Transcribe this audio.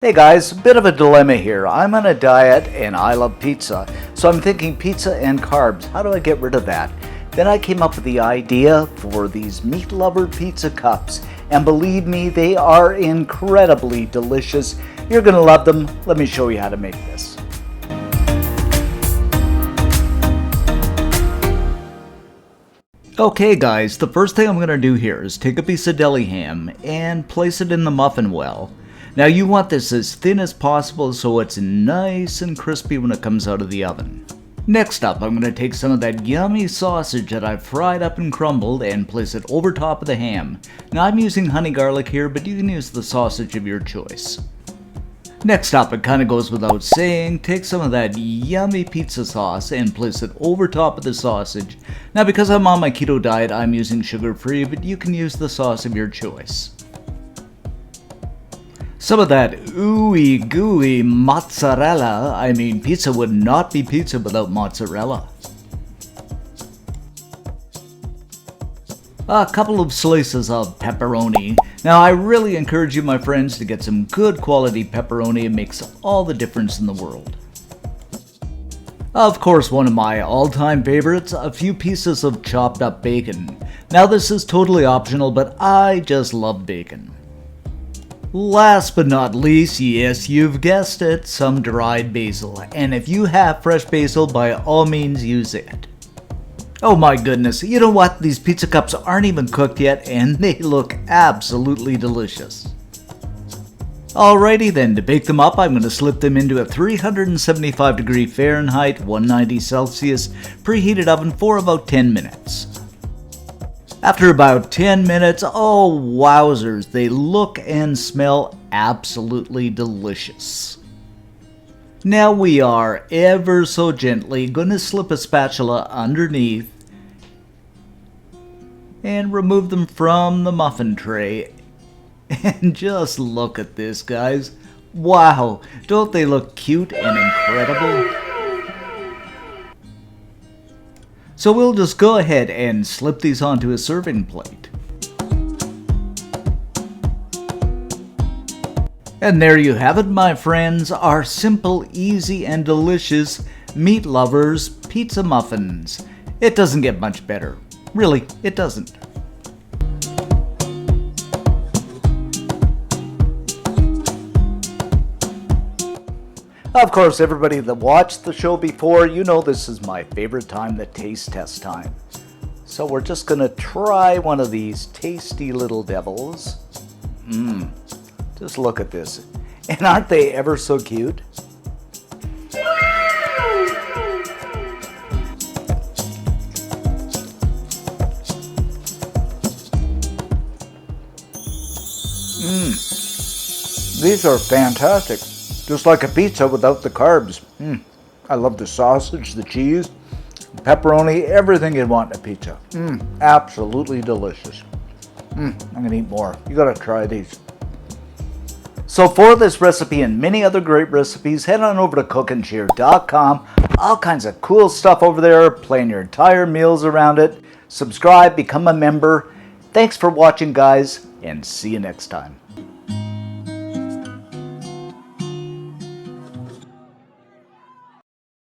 Hey guys, a bit of a dilemma here. I'm on a diet and I love pizza. So I'm thinking pizza and carbs. How do I get rid of that? Then I came up with the idea for these meat lover pizza cups. And believe me, they are incredibly delicious. You're gonna love them. Let me show you how to make this. Okay guys, the first thing I'm going to do here is take a piece of deli ham and place it in the muffin well. Now you want this as thin as possible so it's nice and crispy when it comes out of the oven. Next up, I'm going to take some of that yummy sausage that I've fried up and crumbled and place it over top of the ham. Now I'm using honey garlic here, but you can use the sausage of your choice. Next up, it kind of goes without saying, take some of that yummy pizza sauce and place it over top of the sausage. Now because I'm on my keto diet, I'm using sugar-free, but you can use the sauce of your choice. Some of that ooey gooey mozzarella. I mean, pizza would not be pizza without mozzarella. A couple of slices of pepperoni. Now I really encourage you, my friends, to get some good quality pepperoni. It makes all the difference in the world. Of course, one of my all-time favorites, a few pieces of chopped up bacon. Now this is totally optional, but I just love bacon. Last but not least, yes, you've guessed it, some dried basil. And if you have fresh basil, by all means use it. Oh my goodness, you know what? These pizza cups aren't even cooked yet and they look absolutely delicious. Alrighty then, to bake them up, I'm going to slip them into a 375 degree Fahrenheit, 190 Celsius preheated oven for about 10 minutes. After about 10 minutes, oh wowzers, they look and smell absolutely delicious. Now we are ever so gently going to slip a spatula underneath and remove them from the muffin tray. And just look at this, guys. Wow, don't they look cute and incredible? So we'll just go ahead and slip these onto a serving plate. And there you have it, my friends, our simple, easy, and delicious meat lovers pizza muffins. It doesn't get much better. Really, it doesn't. Of course, everybody that watched the show before, you know this is my favorite time, the taste test time. So we're just going to try one of these tasty little devils. Just look at this. And aren't they ever so cute? These are fantastic. Just like a pizza without the carbs. I love the sausage, the cheese, the pepperoni, everything you'd want in a pizza. Absolutely delicious. I'm going to eat more. You got to try these. So for this recipe and many other great recipes, head on over to cookandcheer.com. All kinds of cool stuff over there. Plan your entire meals around it. Subscribe, become a member. Thanks for watching, guys, and see you next time.